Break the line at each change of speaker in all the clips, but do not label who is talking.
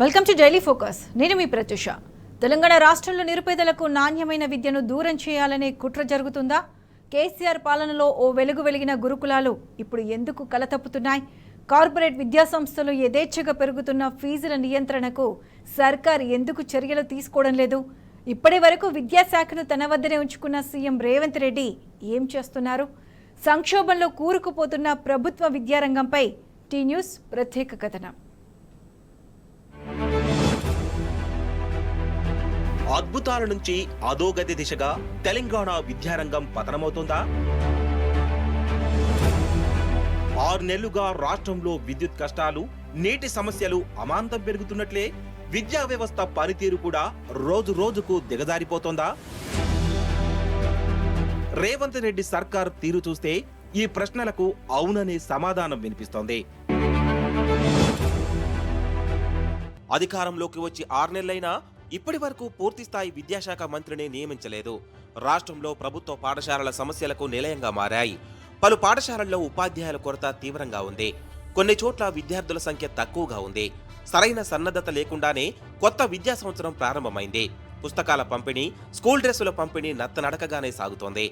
Welcome to daily focus. నేను మీ ప్రత్యూష. తెలంగాణ రాష్ట్రంలో నిరుపేదలకు నాణ్యమైన విద్యను దూరం చేయాలనే కుట్ర జరుగుతుందా? కేసీఆర్ పాలనలో ఓ వెలుగు వెలిగిన గురుకులాలు ఇప్పుడు ఎందుకు కలతప్పుతున్నాయి? కార్పొరేట్ విద్యాసంస్థలు యథేచ్ఛగా పెరుగుతున్న ఫీజుల నియంత్రణకు సర్కార్ ఎందుకు చర్యలు తీసుకోవడం లేదు? ఇప్పటి వరకు విద్యాశాఖను తన వద్దనే ఉంచుకున్న సీఎం రేవంత్ రెడ్డి ఏం చేస్తున్నారు? సంక్షోభంలో కూరుకుపోతున్న ప్రభుత్వ విద్యారంగంపై టీ న్యూస్ ప్రత్యేక కథనం.
అద్భుతాల నుంచి అధోగతి దిశగా తెలంగాణ విద్యారంగం పతనమవుతోందా? 6 నెలలుగా రాష్ట్రంలో విద్యుత్ కష్టాలు, నీటి సమస్యలు అమాంతం పెరుగుతున్నట్లే విద్యా వ్యవస్థ పనితీరు కూడా రోజు రోజుకు దిగజారిపోతోందా? రేవంత్ రెడ్డి సర్కార్ తీరు చూస్తే ఈ ప్రశ్నలకు అవుననే సమాధానం వినిపిస్తోంది. అధికారంలోకి వచ్చి 6 నెలలైనా ఇప్పటి వరకు పూర్తిస్థాయి విద్యాశాఖ మంత్రిని నియమించలేదు. రాష్ట్రంలో ప్రభుత్వ పాఠశాలల సమస్యలకు నిలయంగా మారాయి. పలు పాఠశాలల్లో ఉపాధ్యాయుల కొరత తీవ్రంగా ఉంది. కొన్ని చోట్ల విద్యార్థుల సంఖ్య తక్కువగా ఉంది. సరైన సన్నద్ధత లేకుండానే కొత్త విద్యా సంవత్సరం ప్రారంభమైంది. పుస్తకాల పంపిణీ, స్కూల్ డ్రెస్సుల పంపిణీ నత్తనడకగానే సాగుతోంది.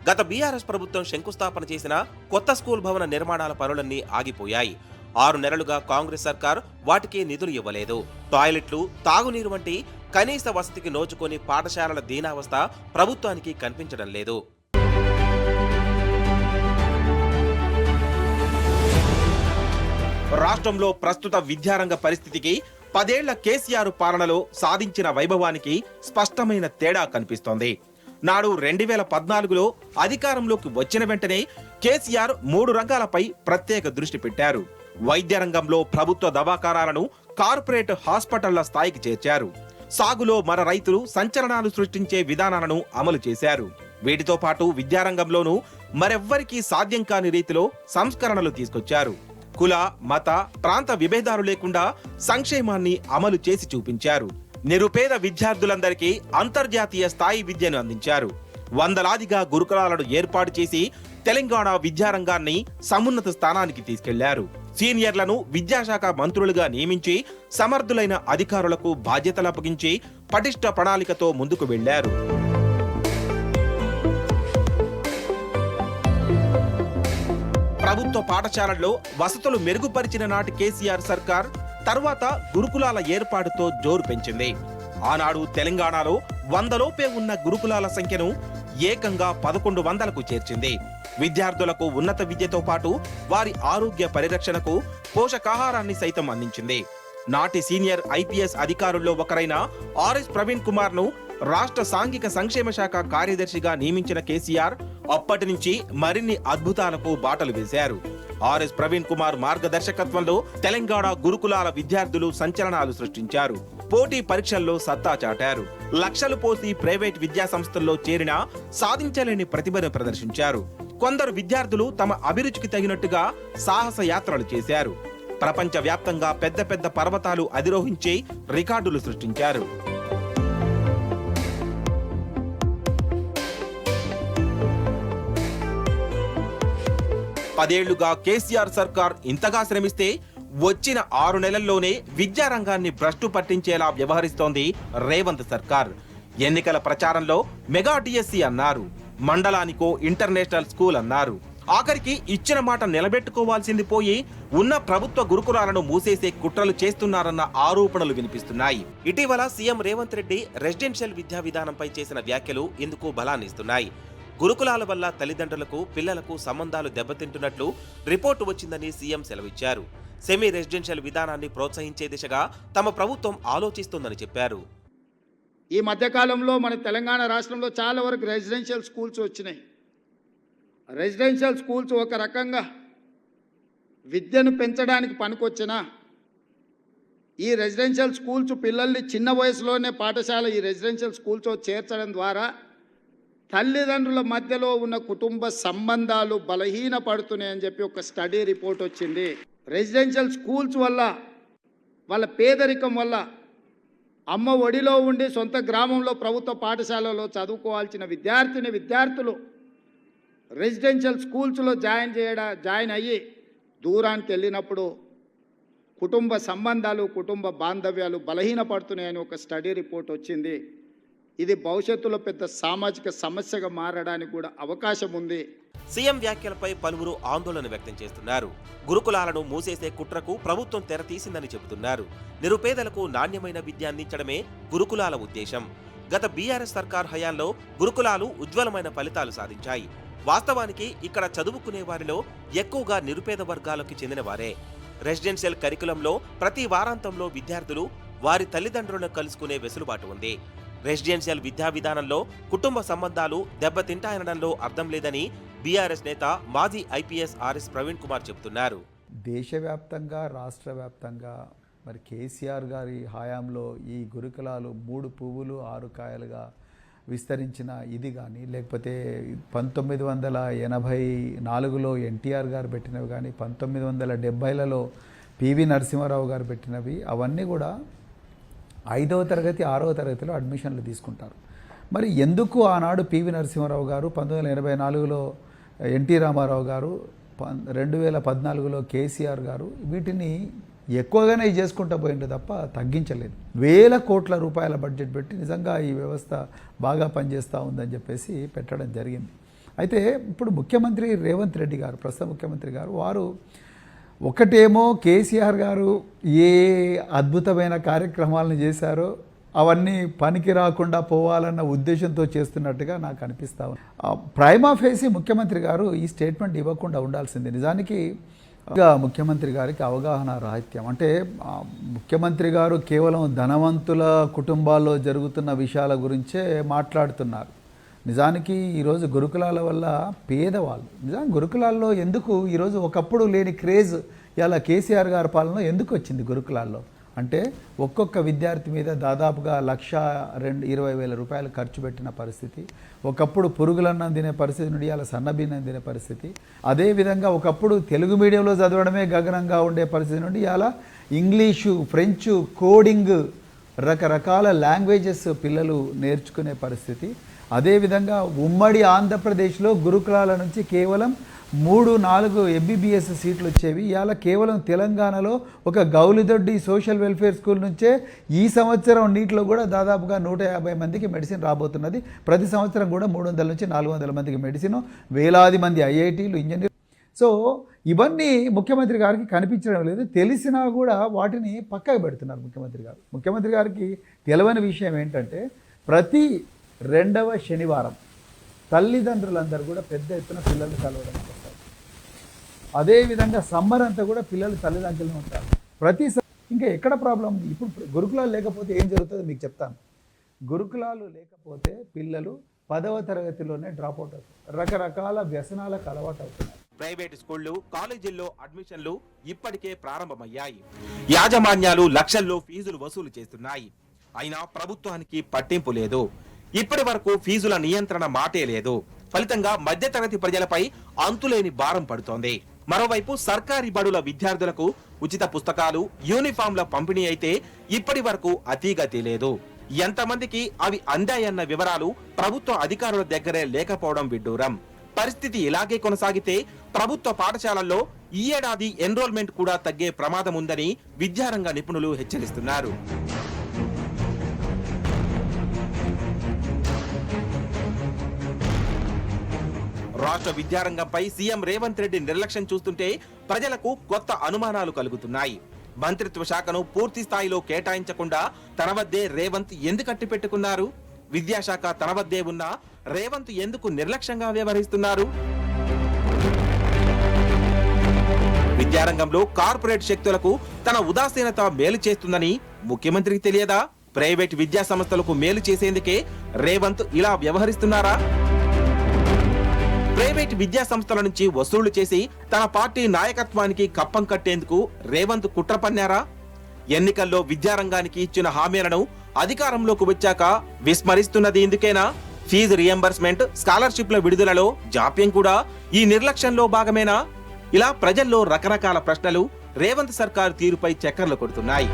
గత బీఆర్ఎస్ ప్రభుత్వం శంకుస్థాపన చేసిన కొత్త స్కూల్ భవన నిర్మాణాల పనులన్నీ ఆగిపోయాయి. 6 నెలలుగా కాంగ్రెస్ సర్కార్ వాటికి నిధులు ఇవ్వలేదు. టాయిలెట్లు, తాగునీరు వంటి కనీస వసతికి నోచుకొని పాఠశాలల దీనావస్థ ప్రభుత్వానికి కనిపించడం లేదు. రాష్ట్రంలో ప్రస్తుత విద్యారంగ పరిస్థితికి 10 ఏళ్ల కేసీఆర్ పాలనలో సాధించిన వైభవానికి స్పష్టమైన తేడా కనిపిస్తోంది. నాడు 2014లో అధికారంలోకి వచ్చిన వెంటనే కేసీఆర్ 3 రంగాలపై ప్రత్యేక దృష్టి పెట్టారు. వైద్య రంగంలో ప్రభుత్వ దవాఖానాలను కార్పొరేట్ హాస్పిటళ్ల స్థాయికి చేర్చారు. సాగులో మన రైతులు సంచలనాలు సృష్టించే విధానాలను అమలు చేశారు. వీటితో పాటు విద్యారంగంలోనూ మరెవ్వరికీ సాధ్యం కాని రీతిలో సంస్కరణలు తీసుకొచ్చారు. కుల, మత, ప్రాంత విభేదాలు లేకుండా సంక్షేమాన్ని అమలు చేసి చూపించారు. నిరుపేద విద్యార్థులందరికీ అంతర్జాతీయ స్థాయి విద్యను అందించారు. వందలాదిగా గురుకులాలను ఏర్పాటు చేసి తెలంగాణ విద్యారంగాన్ని సమున్నత స్థానానికి తీసుకెళ్లారు. సీనియర్లను విద్యాశాఖ మంత్రులుగా నియమించి సమర్థులైన అధికారులకు బాధ్యతలు అప్పగించి పటిష్ట ప్రణాళికతో ముందుకు వెళ్లారు. ప్రభుత్వ పాఠశాలల్లో వసతులు మెరుగుపరిచిన నాటి కేసీఆర్ సర్కార్ తర్వాత గురుకులాల ఏర్పాటుతో జోరు పెంచింది. ఆనాడు తెలంగాణలో 100లోపే ఉన్న గురుకులాల సంఖ్యను ఏకంగా 1100కు చేర్చింది. విద్యార్థులకు ఉన్నత విద్యతో పాటు వారి ఆరోగ్య పరిరక్షణకు పోషకాహారాన్ని సైతం అందించింది. నాటి సీనియర్ ఐపీఎస్ అధికారుల్లో ఒకరైన ఆర్ఎస్ ప్రవీణ్ కుమార్ ను రాష్ట్ర సాంఘిక సంక్షేమ శాఖ కార్యదర్శిగా నియమించిన కేసీఆర్ అప్పటి నుంచి మరిన్ని అద్భుతాలకు బాటలు వేశారు. ఆర్ఎస్ ప్రవీణ్ కుమార్ మార్గదర్శకత్వంలో తెలంగాణ గురుకులాల విద్యార్థులు సంచలనాలు సృష్టించారు. పోటీ పరీక్షల్లో సత్తా చాటారు. లక్షలు పోసి ప్రైవేట్ విద్యా సంస్థల్లో చేరినా సాధించలేని ప్రతిభను ప్రదర్శించారు. కొందరు విద్యార్థులు తమ అభిరుచికి తగినట్టుగా సాహస యాత్రలు చేశారు. ప్రపంచ వ్యాప్తంగా పెద్ద పెద్ద పర్వతాలు అధిరోహించి రికార్డులు సృష్టించారు. పదేళ్లుగా కేసీఆర్ సర్కార్ ఇంతగా శ్రమిస్తే వచ్చిన 6 నెలల్లోనే విద్యారంగాన్ని భ్రష్టు పట్టించేలా వ్యవహరిస్తోంది రేవంత్ సర్కార్. ఎన్నికల ప్రచారంలో మెగా డిఎస్సి అన్నారు, మండలానికో ఇంటర్నేషనల్ స్కూల్ అన్నారు. ఆఖరికి ఇచ్చిన మాట నిలబెట్టుకోవాల్సింది పోయి ఉన్న ప్రభుత్వ గురుకులాలను మూసేసే కుట్రలు చేస్తున్నారన్న ఆరోపణలు వినిపిస్తున్నాయి. ఇటీవల సీఎం రేవంత్ రెడ్డి రెసిడెన్షియల్ విద్యా విధానంపై చేసిన వ్యాఖ్యలు ఇందుకు బలాన్నిస్తున్నాయి. గురుకులాల వల్ల తల్లిదండ్రులకు, పిల్లలకు సంబంధాలు దెబ్బతింటున్నట్లు రిపోర్టు వచ్చిందని సీఎం సెలవిచ్చారు. సెమీ రెసిడెన్షియల్ విధానాన్ని ప్రోత్సహించే దిశగా తమ ప్రభుత్వం ఆలోచిస్తోందని చెప్పారు.
ఈ మధ్యకాలంలో మన తెలంగాణ రాష్ట్రంలో చాలా వరకు రెసిడెన్షియల్ స్కూల్స్ వచ్చినాయి. రెసిడెన్షియల్ స్కూల్స్ ఒక రకంగా విద్యను పెంచడానికి పనికొచ్చినా ఈ రెసిడెన్షియల్ స్కూల్స్ పిల్లల్ని చిన్న వయసులోనే పాఠశాల ఈ రెసిడెన్షియల్ స్కూల్స్ చేర్చడం ద్వారా తల్లిదండ్రుల మధ్యలో ఉన్న కుటుంబ సంబంధాలు బలహీనపడుతున్నాయని చెప్పి ఒక స్టడీ రిపోర్ట్ వచ్చింది. రెసిడెన్షియల్ స్కూల్స్ వల్ల వాళ్ళ పేదరికం వల్ల అమ్మ ఒడిలో ఉండి సొంత గ్రామంలో ప్రభుత్వ పాఠశాలలో చదువుకోవాల్సిన విద్యార్థులు రెసిడెన్షియల్ స్కూల్స్లో జాయిన్ అయ్యి దూరానికి వెళ్ళినప్పుడు కుటుంబ సంబంధాలు, కుటుంబ బాంధవ్యాలు బలహీనపడుతున్నాయని ఒక స్టడీ రిపోర్ట్ వచ్చింది. ఇది భవిష్యత్తులో పెద్ద సామాజిక సమస్యగా మారడానికి కూడా అవకాశం ఉంది.
సీఎం వ్యాఖ్యలపై పలువురు ఆందోళన వ్యక్తం చేస్తున్నారు. గురుకులాలను మూసేసే కుట్రకు ప్రభుత్వం తెరతీసిందని చెబుతున్నారు. నిరుపేదలకు నాణ్యమైన విద్య అందించడమే గురుకులాల ఉద్దేశం. గత బీఆర్ఎస్ సర్కార్ హయాంలో గురుకులాలు ఉజ్వలమైన ఫలితాలు సాధించాయి. వాస్తవానికి ఇక్కడ చదువుకునే వారిలో ఎక్కువగా నిరుపేద వర్గాలకు చెందిన వారే. రెసిడెన్షియల్ కరికులంలో ప్రతి వారాంతంలో విద్యార్థులు వారి తల్లిదండ్రులను కలుసుకునే వెసులుబాటు ఉంది. రెసిడెన్షియల్ విద్యా విధానంలో కుటుంబ సంబంధాలు దెబ్బతింటాయనడంలో అర్థం లేదని బీఆర్ఎస్ నేత మాజీ ఐపీఎస్ ఆర్ఎస్ ప్రవీణ్ కుమార్ చెబుతున్నారు.
దేశవ్యాప్తంగా, రాష్ట్ర వ్యాప్తంగా మరి కేసీఆర్ గారి హయాంలో ఈ గురుకులాలు 3 పువ్వులు 6 కాయలుగా విస్తరించిన ఇది కానీ, లేకపోతే 1984లో ఎన్టీఆర్ గారు పెట్టినవి కానీ, 1970లలో పివి నరసింహారావు గారు పెట్టినవి, అవన్నీ కూడా 5వ తరగతి 6వ తరగతిలో అడ్మిషన్లు తీసుకుంటారు. మరి ఎందుకు ఆనాడు పివి నరసింహారావు గారు, 1984లో ఎన్టీ రామారావు గారు, 2014లో కేసీఆర్ గారు వీటిని ఎక్కువగానే చేసుకుంటూ పోయిండు తప్ప తగ్గించలేదు. వేల కోట్ల రూపాయల బడ్జెట్ పెట్టి నిజంగా ఈ వ్యవస్థ బాగా పనిచేస్తూ ఉందని చెప్పేసి పెట్టడం జరిగింది. అయితే ఇప్పుడు ముఖ్యమంత్రి రేవంత్ రెడ్డి గారు, ప్రస్తుత ముఖ్యమంత్రి గారు, వారు ఒకటేమో కేసీఆర్ గారు ఏ అద్భుతమైన కార్యక్రమాలను చేశారో అవన్నీ పనికి రాకుండా పోవాలన్న ఉద్దేశంతో చేస్తున్నట్టుగా నాకు అనిపిస్తా ఉంది. ప్రైమా ఫేసి ముఖ్యమంత్రి గారు ఈ స్టేట్మెంట్ ఇవ్వకుండా ఉండాల్సింది. నిజానికి ముఖ్యమంత్రి గారికి అవగాహన రాహిత్యం. అంటే ముఖ్యమంత్రి గారు కేవలం ధనవంతుల కుటుంబాల్లో జరుగుతున్న విషయాల గురించే మాట్లాడుతున్నారు. నిజానికి ఈరోజు గురుకులాల వల్ల పేదవాళ్ళు, నిజానికి గురుకులాల్లో ఎందుకు ఈరోజు ఒకప్పుడు లేని క్రేజ్ ఇలా కేసీఆర్ గారి పాలనలో ఎందుకు వచ్చింది గురుకులాల్లో అంటే, ఒక్కొక్క విద్యార్థి మీద దాదాపుగా 1,20,000 రూపాయలు ఖర్చు పెట్టిన పరిస్థితి. ఒకప్పుడు పురుగులన్నం తినే పరిస్థితి నుండి అలా సన్నబిన్నం తినే పరిస్థితి. అదేవిధంగా ఒకప్పుడు తెలుగు మీడియంలో చదవడమే గగనంగా ఉండే పరిస్థితి నుండి అలా ఇంగ్లీషు, ఫ్రెంచు, కోడింగ్, రకరకాల లాంగ్వేజెస్ పిల్లలు నేర్చుకునే పరిస్థితి. అదేవిధంగా ఉమ్మడి ఆంధ్రప్రదేశ్లో గురుకులాల నుంచి కేవలం 3-4 MBBS సీట్లు వచ్చేవి. ఇవాళ కేవలం తెలంగాణలో ఒక గౌలిదొడ్డి సోషల్ వెల్ఫేర్ స్కూల్ నుంచే ఈ సంవత్సరం నీటిలో కూడా దాదాపుగా 150 మందికి మెడిసిన్ రాబోతున్నది. ప్రతి సంవత్సరం కూడా 300 నుంచి 400 మందికి మెడిసిన్, వేలాది మంది ఐఐటీలు, ఇంజనీర్. సో ఇవన్నీ ముఖ్యమంత్రి గారికి కనిపించడం లేదు. తెలిసినా కూడా వాటిని పక్కకు పెడుతున్నారు ముఖ్యమంత్రి గారు. ముఖ్యమంత్రి గారికి తెలవని విషయం ఏంటంటే, ప్రతి 2వ శనివారం తల్లిదండ్రులందరూ కూడా పెద్ద ఎత్తున పిల్లలు కలవడానికి వస్తారు. అదేవిధంగా సమ్మర్ అంతా కూడా పిల్లలు తల్లిదండ్రులు ఉంటారు. ఇంకా ఎక్కడ ప్రాబ్లం? ఇప్పుడు గురుకులాలు లేకపోతే ఏం జరుగుతుందో మీకు చెప్తాను. గురుకులాలు లేకపోతే పిల్లలు 10వ తరగతిలోనే డ్రాప్ అవుట్ అవుతారు. రకరకాల వ్యసనాలకు అలవాటు అవుతున్నారు.
ప్రైవేట్ స్కూళ్లు, కాలేజీల్లో అడ్మిషన్లు ఇప్పటికే ప్రారంభమయ్యాయి. యాజమాన్యాలు లక్షల్లో ఫీజులు వసూలు చేస్తున్నాయి. అయినా ప్రభుత్వానికి పట్టింపు లేదు. ఇప్పటి వరకు ఫీజుల నియంత్రణ మాటే లేదు. ఫలితంగా మధ్యతరగతి ప్రజలపై అంతులేని భారం పడుతోంది. మరోవైపు సర్కారీ బడుల విద్యార్థులకు ఉచిత పుస్తకాలు, యూనిఫామ్ల పంపిణీ అయితే ఇప్పటి వరకు అతీగతి లేదు. ఎంతమందికి అవి అందాయన్న వివరాలు ప్రభుత్వ అధికారుల దగ్గరే లేకపోవడం విడ్డూరం. పరిస్థితి ఇలాగే కొనసాగితే ప్రభుత్వ పాఠశాలల్లో ఈ ఏడాది ఎన్రోల్మెంట్ కూడా తగ్గే ప్రమాదం ఉందని విద్యారంగ నిపుణులు హెచ్చరిస్తున్నారు. రాష్ట్ర విద్యారంగంపై సీఎం రేవంత్ రెడ్డి నిర్లక్ష్యం చూస్తుంటే ప్రజలకు కొత్త అనుమానాలు కలుగుతున్నాయి. మంత్రిత్వ శాఖను పూర్తి స్థాయిలో కేటాయించకుండా తన వద్దే రేవంత్ ఎందుకు అట్టిపెట్టుకున్నారు? విద్యాశాఖ తన వద్దే ఉన్నా రేవంత్ ఎందుకు నిర్లక్ష్యంగా వ్యవహరిస్తున్నారు? విద్యారంగంలో కార్పొరేట్ శక్తులకు తన ఉదాసీనత మేలు చేస్తుందని ముఖ్యమంత్రికి తెలియదా? ప్రైవేట్ విద్యా సంస్థలకు మేలు చేసేందుకే రేవంత్ ఇలా వ్యవహరిస్తున్నారా? ప్రైవేట్ విద్యా సంస్థల నుంచి వసూళ్లు చేసి తన పార్టీ నాయకత్వానికి కప్పం కట్టేందుకు రేవంత్ కుట్ర పన్నారా? ఎన్నికల్లో విద్యారంగానికి ఇచ్చిన హామీలను అధికారంలోకి వచ్చాక విస్మరిస్తున్నది ఇందుకేనా? ఫీజు రియంబర్స్మెంట్, స్కాలర్షిప్ల విడుదలలో జాప్యం కూడా ఈ నిర్లక్ష్యంలో భాగమేనా? ఇలా ప్రజల్లో రకరకాల ప్రశ్నలు రేవంత్ సర్కార్ తీరుపై చక్కర్లు కొడుతున్నాయి.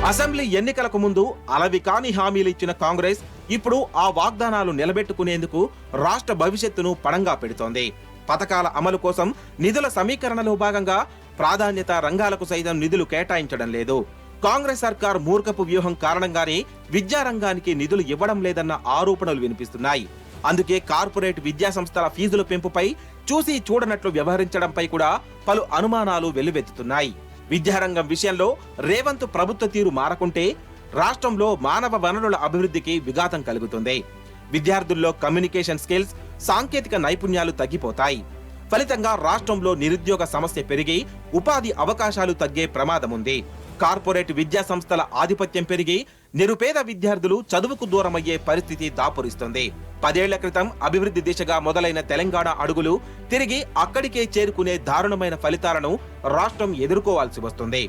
అసెంబ్లీ ఎన్నికలకు ముందు అలవి కాని హామీలు ఇచ్చిన కాంగ్రెస్ ఇప్పుడు ఆ వాగ్దానాలు నిలబెట్టుకునేందుకు రాష్ట్ర భవిష్యత్తును పణంగా పెడుతోంది. పథకాల అమలు కోసం నిధుల సమీకరణలో భాగంగా ప్రాధాన్యత రంగాలకు సైతం నిధులు కేటాయించడం లేదు. కాంగ్రెస్ సర్కార్ మూర్ఖపు వ్యూహం కారణంగానే విద్యారంగానికి నిధులు ఇవ్వడం లేదన్న ఆరోపణలు వినిపిస్తున్నాయి. అందుకే కార్పొరేట్ విద్యా సంస్థల ఫీజుల పెంపుపై చూసి చూడనట్లు వ్యవహరించడంపై కూడా పలు అనుమానాలు వెల్లువెత్తుతున్నాయి. విద్యారంగం విషయంలో రేవంత్ ప్రభుత్వ తీరు మారకుంటే రాష్ట్రంలో మానవ వనరుల అభివృద్ధికి విఘాతం కలుగుతుంది. విద్యార్థుల్లో కమ్యూనికేషన్ స్కిల్స్, సాంకేతిక నైపుణ్యాలు తగ్గిపోతాయి. ఫలితంగా రాష్ట్రంలో నిరుద్యోగ సమస్య పెరిగి ఉపాధి అవకాశాలు తగ్గే ప్రమాదముంది. కార్పొరేట్ విద్యా సంస్థల ఆధిపత్యం పెరిగి నిరుపేద విద్యార్థులు చదువుకు దూరమయ్యే పరిస్థితి దాపురిస్తుంది. 10 ఏళ్ల క్రితం అభివృద్ధి దిశగా మొదలైన తెలంగాణ అడుగులు తిరిగి అక్కడికే చేరుకునే దారుణమైన ఫలితాలను రాష్ట్రం ఎదుర్కోవాల్సి వస్తుంది.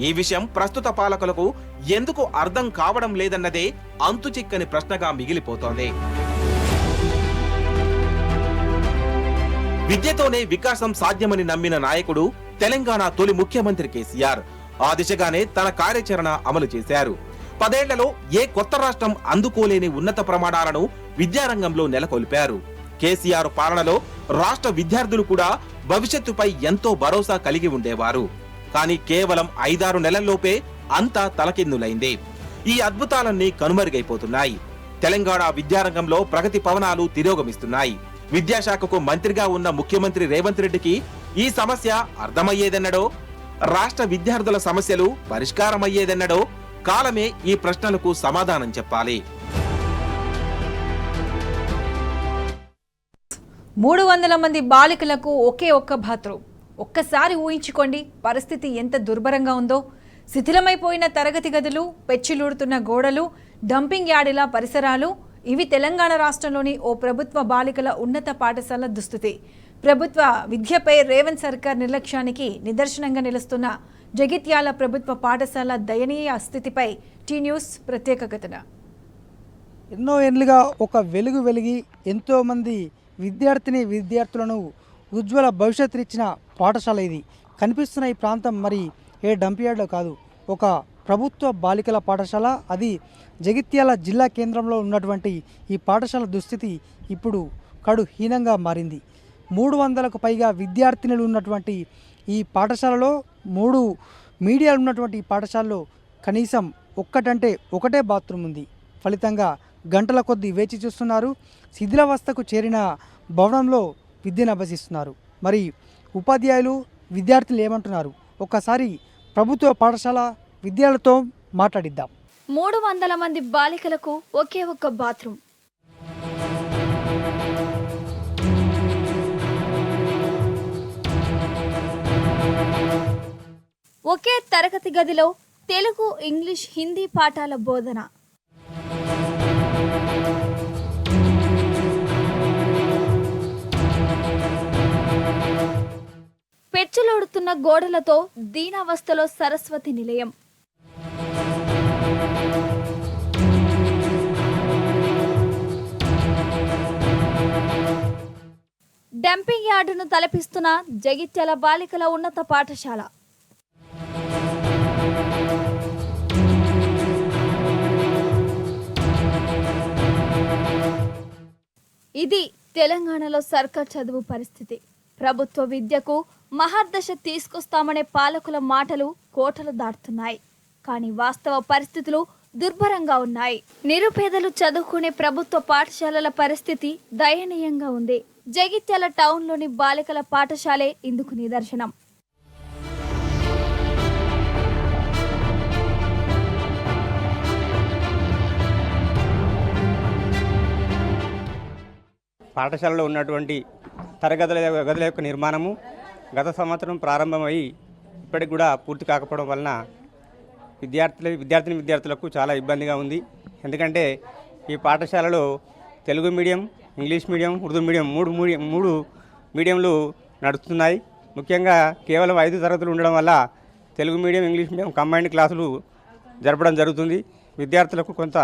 ఈ విషయం ప్రస్తుత పాలకులకు ఎందుకు అర్థం కావడం లేదన్నదే అంతుచిక్కని ప్రశ్నగా మిగిలిపోతోంది. విద్యతోనే వికాసం సాధ్యమని నమ్మిన నాయకుడు తెలంగాణ తొలి ముఖ్యమంత్రి కేసీఆర్. ఆ దిశగానే తన కార్యాచరణ అమలు చేశారు. 10 ఏళ్లలో ఏ కొత్త రాష్ట్రం అందుకోలేని ఉన్నత ప్రమాణాలను విద్యారంగంలో నెలకొల్పారు. కేసీఆర్ పాలనలో రాష్ట్ర విద్యార్థులు కూడా భవిష్యత్తుపై ఎంతో భరోసా కలిగి ఉండేవారు. కానీ కేవలం 5-6 నెలల్లోపే అంతా తలకిందులైంది. ఈ అద్భుతాలన్నీ కనుమరుగైపోతున్నాయి. తెలంగాణ విద్యారంగంలో ప్రగతి పవనాలు తిరోగమిస్తున్నాయి. విద్యాశాఖకు మంత్రిగా ఉన్న ముఖ్యమంత్రి రేవంత్ రెడ్డికి ఈ సమస్య అర్థమయ్యేదెన్నడో, రాష్ట్ర విద్యార్థుల సమస్యలు పరిష్కారమయ్యేదెన్నడో కాలమే ఈ ప్రశ్నలకు సమాధానం చెప్పాలి.
300 మంది బాలికలకు ఒకే ఒక్క బాత్రూమ్. ఒక్కసారి ఊహించుకోండి పరిస్థితి ఎంత దుర్భరంగా ఉందో. శిథిలమైపోయిన తరగతి గదులు, పెచ్చిలూడుతున్న గోడలు, డంపింగ్ యార్డుల పరిసరాలు, ఇవి తెలంగాణ రాష్ట్రంలోని ఓ ప్రభుత్వ బాలికల ఉన్నత పాఠశాల దుస్థితి. ప్రభుత్వ విద్యపై రేవంత్ సర్కార్ నిర్లక్ష్యానికి నిదర్శనంగా నిలుస్తున్న జగిత్యాల ప్రభుత్వ పాఠశాల దయనీయ స్థితిపై టీ న్యూస్ ప్రత్యేక కథనం.
ఎన్నో ఏళ్ళుగా ఒక వెలుగు వెలిగి ఎంతోమంది విద్యార్థులను ఉజ్వల భవిష్యత్తు ఇచ్చిన పాఠశాల ఇది. కనిపిస్తున్న ఈ ప్రాంతం మరి ఏ డంపియార్డో కాదు, ఒక ప్రభుత్వ బాలికల పాఠశాల. అది జగిత్యాల జిల్లా కేంద్రంలో ఉన్నటువంటి ఈ పాఠశాల దుస్థితి ఇప్పుడు కడుహీనంగా మారింది. 300కు పైగా విద్యార్థినులు ఉన్నటువంటి ఈ పాఠశాలలో 3 మీడియాలు ఉన్నటువంటి ఈ పాఠశాలలో కనీసం ఒకటే బాత్రూమ్ ఉంది. ఫలితంగా గంటల కొద్దీ వేచి చూస్తున్నారు. శిథిలావస్థకు చేరిన భవనంలో విద్యను అభ్యసిస్తున్నారు. మరి ఉపాధ్యాయులు, విద్యార్థులు ఏమంటున్నారు? ఒక్కసారి ప్రభుత్వ పాఠశాల విద్యార్థులతో మాట్లాడిద్దాం.
300 మంది బాలికలకు ఒకే ఒక్క బాత్రూమ్. ఒకే తరగతి గదిలో తెలుగు, ఇంగ్లీష్, హిందీ పాఠాల బోధన. పెచ్చులోడుతున్న గోడలతో దీనావస్థలో సరస్వతి నిలయం. డంపింగ్ యార్డును తలపిస్తున్న జగిత్యాల బాలికల ఉన్నత పాఠశాల. ఇది తెలంగాణలో సర్కార్ చదువు పరిస్థితి. ప్రభుత్వ విద్యకు మహర్దశ తీసుకొస్తామనే పాలకుల మాటలు కోటలు దాటుతున్నాయి. కానీ వాస్తవ పరిస్థితులు దుర్భరంగా ఉన్నాయి. నిరుపేదలు చదువుకునే ప్రభుత్వ పాఠశాలల పరిస్థితి దయనీయంగా ఉంది. జగిత్యాల టౌన్లోని బాలికల పాఠశాలే ఇందుకు నిదర్శనం.
పాఠశాలలో ఉన్నటువంటి గదుల యొక్క నిర్మాణము గత సంవత్సరం ప్రారంభమై ఇప్పటికి కూడా పూర్తి కాకపోవడం వలన విద్యార్థులకు చాలా ఇబ్బందిగా ఉంది. ఎందుకంటే ఈ పాఠశాలలో Telugu medium, English medium, Urdu medium మూడు మీడియంలు నడుస్తున్నాయి. ముఖ్యంగా కేవలం 5 తరగతులు ఉండడం వల్ల Telugu medium, English medium combined క్లాసులు జరపడం జరుగుతుంది. విద్యార్థులకు కొంత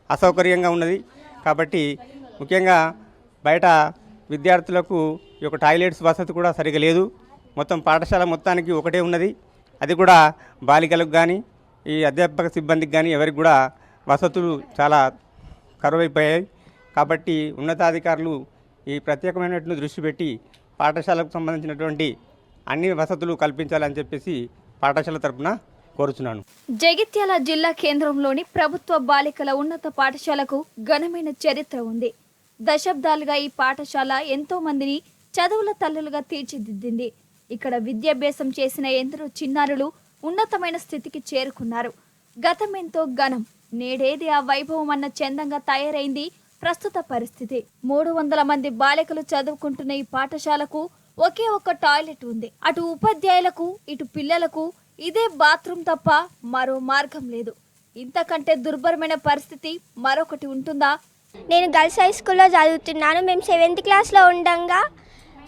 అసౌకర్యంగా ఉన్నది. కాబట్టి ముఖ్యంగా బయట విద్యార్థులకు ఈ యొక్క టాయిలెట్స్ వసతి కూడా సరిగా లేదు. మొత్తం పాఠశాల మొత్తానికి ఒకటే ఉన్నది. అది కూడా బాలికలకు కానీ ఈ అధ్యాపక సిబ్బందికి కానీ ఎవరికి కూడా వసతులు చాలా కరువైపోయాయి. కాబట్టి ఉన్నతాధికారులు ఈ ప్రత్యేకమైనటువంటి దృష్టి పెట్టి పాఠశాలకు సంబంధించినటువంటి అన్ని వసతులు కల్పించాలని చెప్పేసి పాఠశాల తరపున కోరుచున్నాను.
జగిత్యాల జిల్లా కేంద్రంలోని ప్రభుత్వ బాలికల ఉన్నత పాఠశాలకు ఘనమైన చరిత్ర ఉంది. దశాబ్దాలుగా ఈ పాఠశాల ఎంతో మందిని చదువుల తల్లులుగా తీర్చిదిద్దింది. ఇక్కడ విద్యాభ్యాసం చేసిన ఎందరో చిన్నారులు ఉన్నతమైన స్థితికి చేరుకున్నారు. గతమెంతో ఘనం, నేడేది ఆ వైభవం అన్న చందంగా తయారైంది ప్రస్తుత పరిస్థితి. 300 మంది బాలికలు చదువుకుంటున్న ఈ పాఠశాలకు ఒకే ఒక్క టాయిలెట్ ఉంది. అటు ఉపాధ్యాయులకు ఇటు పిల్లలకు ఇదే బాత్రూమ్ తప్ప మరో మార్గం లేదు. ఇంతకంటే దుర్భరమైన పరిస్థితి మరొకటి ఉంటుందా?
నేను గర్ల్స్ హై స్కూల్లో చదువుతున్నాను. మేము 7th క్లాస్లో ఉండగా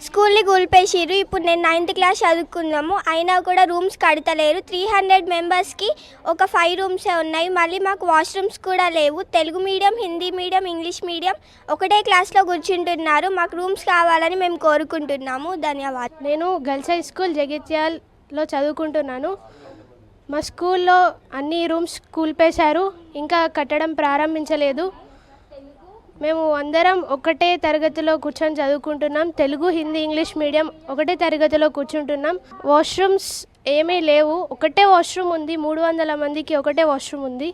స్కూల్ని కూల్పేసిర్రు. ఇప్పుడు నేను 9th క్లాస్ చదువుకున్నాము. అయినా కూడా రూమ్స్ కడతలేరు. 300 మెంబర్స్కి ఒక 5 రూమ్సే ఉన్నాయి. మళ్ళీ మాకు వాష్రూమ్స్ కూడా లేవు. Telugu medium, Hindi medium, English medium ఒకటే క్లాస్లో కూర్చుంటున్నారు. మాకు రూమ్స్ కావాలని మేము కోరుకుంటున్నాము. ధన్యవాదాలు.
నేను గర్ల్స్ హై స్కూల్ జగిత్యాల్లో చదువుకుంటున్నాను. మా స్కూల్లో అన్ని రూమ్స్ కూల్పేశారు, ఇంకా కట్టడం ప్రారంభించలేదు. మేము అందరం ఒకటే తరగతిలో కూర్చొని చదువుకుంటున్నాం. తెలుగు, హిందీ, ఇంగ్లీష్ మీడియం ఒకటే తరగతిలో కూర్చుంటున్నాం. వాష్రూమ్స్ ఏమీ లేవు. ఒకటే వాష్రూమ్ ఉంది. 300 మందికి ఒకటే వాష్రూమ్ ఉంది.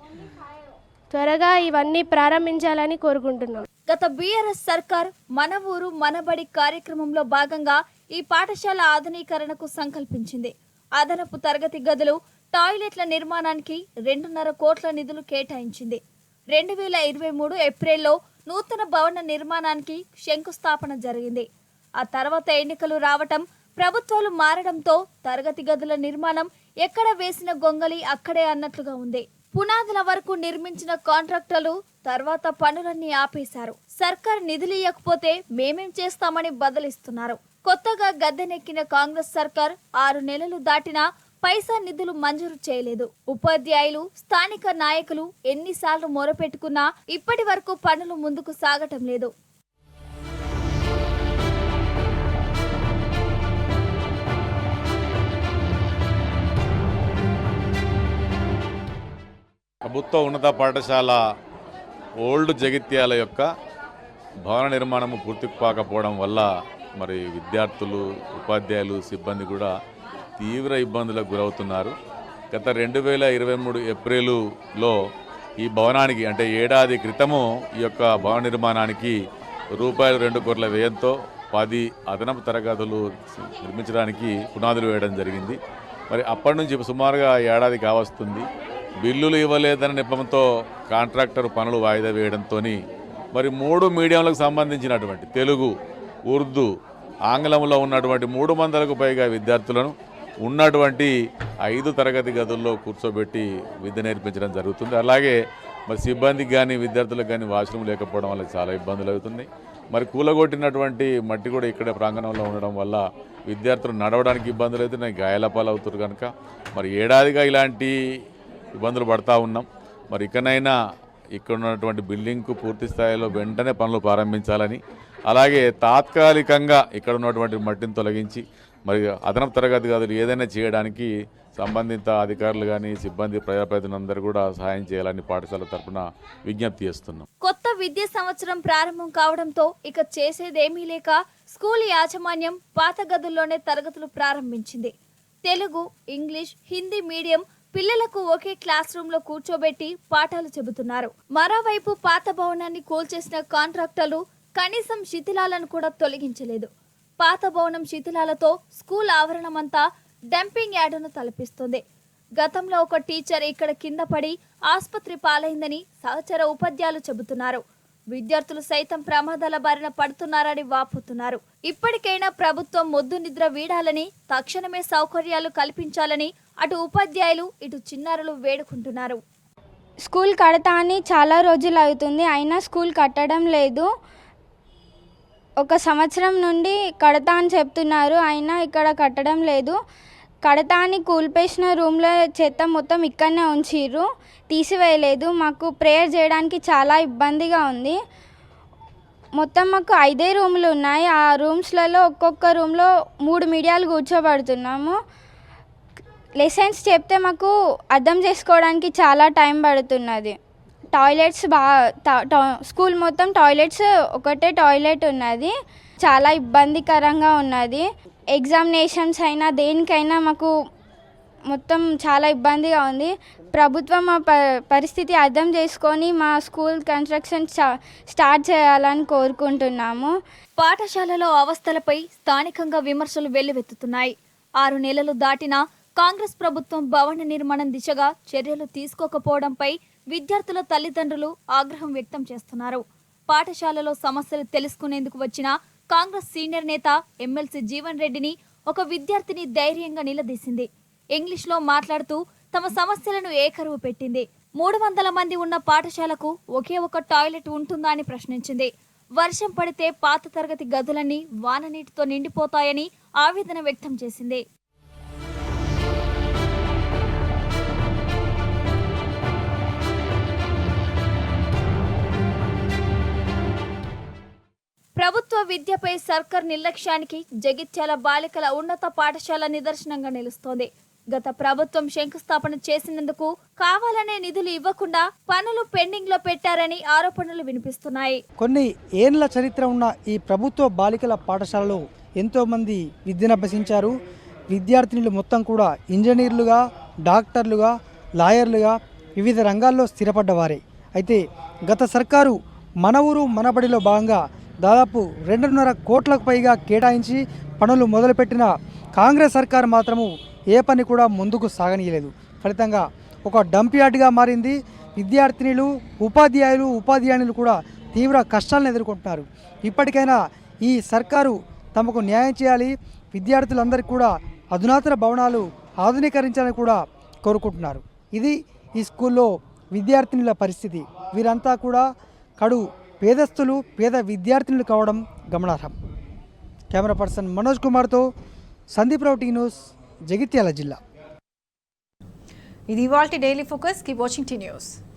త్వరగా ఇవన్నీ ప్రారంభించాలని కోరుకుంటున్నాం.
గత బీఆర్ఎస్ సర్కార్ మన ఊరు మనబడి కార్యక్రమంలో భాగంగా ఈ పాఠశాల ఆధునీకరణకు సంకల్పించింది. అదనపు తరగతి గదులు, టాయిలెట్ల నిర్మాణానికి 2.5 కోట్ల నిధులు కేటాయించింది. 2023 ఏప్రిల్లో నూతన భవన నిర్మాణానికి శంకుస్థాపన జరిగింది. ఆ తర్వాత ఎన్నికలు రావటం, ప్రభుత్వాలు మారడంతో తరగతి గదుల నిర్మాణం ఎక్కడ వేసిన గొంగలి అక్కడే అన్నట్లుగా ఉంది. పునాదుల వరకు నిర్మించిన కాంట్రాక్టర్లు తర్వాత పనులన్నీ ఆపేశారు. సర్కార్ నిధులు ఇవ్వకపోతే మేమేం చేస్తామని బదులిస్తున్నారు. కొత్తగా గద్దెనెక్కిన కాంగ్రెస్ సర్కార్ 6 నెలలు దాటినా పైసా నిధులు మంజూరు చేయలేదు. ఉపాధ్యాయులు, స్థానిక నాయకులు ఎన్నిసార్లు మొరపెట్టుకున్నా ఇప్పటి వరకు పనులు ముందుకు సాగటం లేదు.
ప్రభుత్వ ఉన్నత పాఠశాల ఓల్డ్ జగిత్యాల యొక్క భవన నిర్మాణము పూర్తి కాకపోవడం వల్ల మరి విద్యార్థులు, ఉపాధ్యాయులు, సిబ్బంది కూడా తీవ్ర ఇబ్బందులకు గురవుతున్నారు. గత 2023 ఏప్రిల్లో ఈ భవనానికి, అంటే ఏడాది క్రితము ఈ యొక్క భవన నిర్మాణానికి రూపాయలు 2 కోట్ల వ్యయంతో 10 అదనపు తరగతులు నిర్మించడానికి పునాదులు వేయడం జరిగింది. మరి అప్పటి నుంచి సుమారుగా ఏడాది కావస్తుంది. బిల్లులు ఇవ్వలేదన్న నెపంతో కాంట్రాక్టర్ పనులు వాయిదా వేయడంతో మరి 3 మీడియంలకు సంబంధించినటువంటి తెలుగు, ఉర్దూ, ఆంగ్లంలో ఉన్నటువంటి 300కు పైగా విద్యార్థులను ఉన్నటువంటి 5 తరగతి గదుల్లో కూర్చోబెట్టి విద్య నేర్పించడం జరుగుతుంది. అలాగే మరి సిబ్బందికి కానీ విద్యార్థులకు కానీ వాష్రూమ్ లేకపోవడం వల్ల చాలా ఇబ్బందులు అవుతున్నాయి. మరి కూలగొట్టినటువంటి మట్టి కూడా ఇక్కడ ప్రాంగణంలో ఉండడం వల్ల విద్యార్థులు నడవడానికి ఇబ్బందులు అవుతున్నాయి, గాయాల పాలవుతారు. కనుక మరి ఏడాదిగా ఇలాంటి ఇబ్బందులు పడతా ఉన్నాం. మరి ఇకనైనా ఇక్కడ ఉన్నటువంటి బిల్డింగ్కు పూర్తి స్థాయిలో వెంటనే పనులు ప్రారంభించాలని, అలాగే తాత్కాలికంగా ఇక్కడ ఉన్నటువంటి మట్టిని తొలగించి మరి అదనపు తరగతి గదులు ఏదైనా చేయడానికి సంబంధిత అధికారులు కానీ సిబ్బంది, ప్రజాప్రతినిధులందరూ కూడా సహాయం చేయాలని పాఠశాల తరఫున విజ్ఞప్తి చేస్తున్నాం.
కొత్త విద్యా సంవత్సరం ప్రారంభం కావడంతో ఇక చేసేదేమీ లేక స్కూల్ యాజమాన్యం పాత గదుల్లోనే తరగతులు ప్రారంభించింది. తెలుగు, ఇంగ్లీష్, హిందీ మీడియం పిల్లలకు ఒకే క్లాస్ రూమ్ లో కూర్చోబెట్టి పాఠాలు చెబుతున్నారు. మరోవైపు పాత భవనాన్ని కూల్చేసిన కాంట్రాక్టర్లు కనీసం శిథిలాలను కూడా తొలగించలేదు. పాత భవనం శిథిలాలతో స్కూల్ ఆవరణమంతా డంపింగ్ యార్డును తలపిస్తుంది. గతంలో ఒక టీచర్ ఇక్కడ కింద పడి ఆసుపత్రి పాలైందని సహచర ఉపాధ్యాయులు చెబుతున్నారు. విద్యార్థులు సైతం ప్రమాదాల బారిన పడుతున్నారని వాపోతున్నారు. ఇప్పటికైనా ప్రభుత్వం మొద్దు నిద్ర వీడాలని, తక్షణమే సౌకర్యాలు కల్పించాలని అటు ఉపాధ్యాయులు, ఇటు చిన్నారులు వేడుకుంటున్నారు.
స్కూల్ కడతా అని చాలా రోజులు అవుతుంది, అయినా స్కూల్ కట్టడం లేదు. 1 సంవత్సరం నుండి కడతా అని చెప్తున్నారు, అయినా ఇక్కడ కట్టడం లేదు. కడతా అని కూల్పేసిన రూమ్లో చెత్త మొత్తం ఇక్కడనే ఉంచిర్రు, తీసివేయలేదు. మాకు ప్రేయర్ చేయడానికి చాలా ఇబ్బందిగా ఉంది. మొత్తం మాకు 5 రూములు ఉన్నాయి. ఆ రూమ్స్లలో ఒక్కొక్క రూమ్లో 3 మీడియాలు కూర్చోబడుతున్నాము. లెసన్స్ చెప్తే మాకు అర్థం చేసుకోవడానికి చాలా టైం పడుతున్నది. టాయిలెట్స్ స్కూల్ మొత్తం టాయిలెట్స్ ఒకటే టాయిలెట్ ఉన్నది. చాలా ఇబ్బందికరంగా ఉన్నది. ఎగ్జామినేషన్స్ అయినా దేనికైనా మాకు మొత్తం చాలా ఇబ్బందిగా ఉంది. ప్రభుత్వం మా పరిస్థితి అర్థం చేసుకొని మా స్కూల్ కన్స్ట్రక్షన్ స్టార్ట్ చేయాలని కోరుకుంటున్నాము.
పాఠశాలలో అవస్థలపై స్థానికంగా విమర్శలు వెల్లువెత్తుతున్నాయి. 6 నెలలు దాటినా కాంగ్రెస్ ప్రభుత్వం భవన నిర్మాణం దిశగా చర్యలు తీసుకోకపోవడంపై విద్యార్థుల తల్లిదండ్రులు ఆగ్రహం వ్యక్తం చేస్తున్నారు. పాఠశాలలో సమస్యలు తెలుసుకునేందుకు వచ్చిన కాంగ్రెస్ సీనియర్ నేత ఎమ్మెల్సీ జీవన్ రెడ్డిని ఒక విద్యార్థిని ధైర్యంగా నిలదీసింది. ఇంగ్లీష్లో మాట్లాడుతూ తమ సమస్యలను ఏకరువు పెట్టింది. 300 మంది ఉన్న పాఠశాలకు ఒకే ఒక టాయిలెట్ ఉంటుందా అని ప్రశ్నించింది. వర్షం పడితే పాత తరగతి గదులన్నీ వాన నీటితో నిండిపోతాయని ఆవేదన వ్యక్తం చేసింది. ప్రభుత్వ విద్యపై సర్కార్ నిర్లక్ష్యానికి జగిత్యాల బాలికల ఉన్నత పాఠశాల నిదర్శనంగా నిలుస్తోంది. గత ప్రభుత్వం శంకుస్థాపన చేసినందుకు కావాలనే నిధులు ఇవ్వకుండా పనులు పెండింగ్ లో పెట్టారని ఆరోపణలు వినిపిస్తున్నాయి.
కొన్ని ఏళ్ల చరిత్ర ఉన్న ఈ ప్రభుత్వ బాలికల పాఠశాలలో ఎంతోమంది విద్యనభ్యసించారు. విద్యార్థినులు మొత్తం కూడా ఇంజనీర్లుగా, డాక్టర్లుగా, లాయర్లుగా వివిధ రంగాల్లో స్థిరపడ్డవారే. అయితే గత సర్కారు మన ఊరు మనబడిలో భాగంగా దాదాపు 2.5 కోట్లకు పైగా కేటాయించి పనులు మొదలుపెట్టిన కాంగ్రెస్ సర్కారు మాత్రము ఏ పని కూడా ముందుకు సాగనీయలేదు. ఫలితంగా ఒక డంప్ యార్డ్గా మారింది. విద్యార్థినులు, ఉపాధ్యాయులు కూడా తీవ్ర కష్టాలను ఎదుర్కొంటున్నారు. ఇప్పటికైనా ఈ సర్కారు తమకు న్యాయం చేయాలి. విద్యార్థులందరికీ కూడా అధునాతన భవనాలు ఆధునీకరించాలని కూడా కోరుకుంటున్నారు. ఇది ఈ స్కూల్లో విద్యార్థినుల పరిస్థితి. వీరంతా కూడా కడు పేదస్తులు, పేద విద్యార్థినులు కావడం గమనార్హం. కెమెరా పర్సన్ మనోజ్ కుమార్తో సందీప్ రావు, టీ న్యూస్, జగిత్యాల జిల్లా.
ఇది ఇవాల్టి daily focus. Keep watching tea news.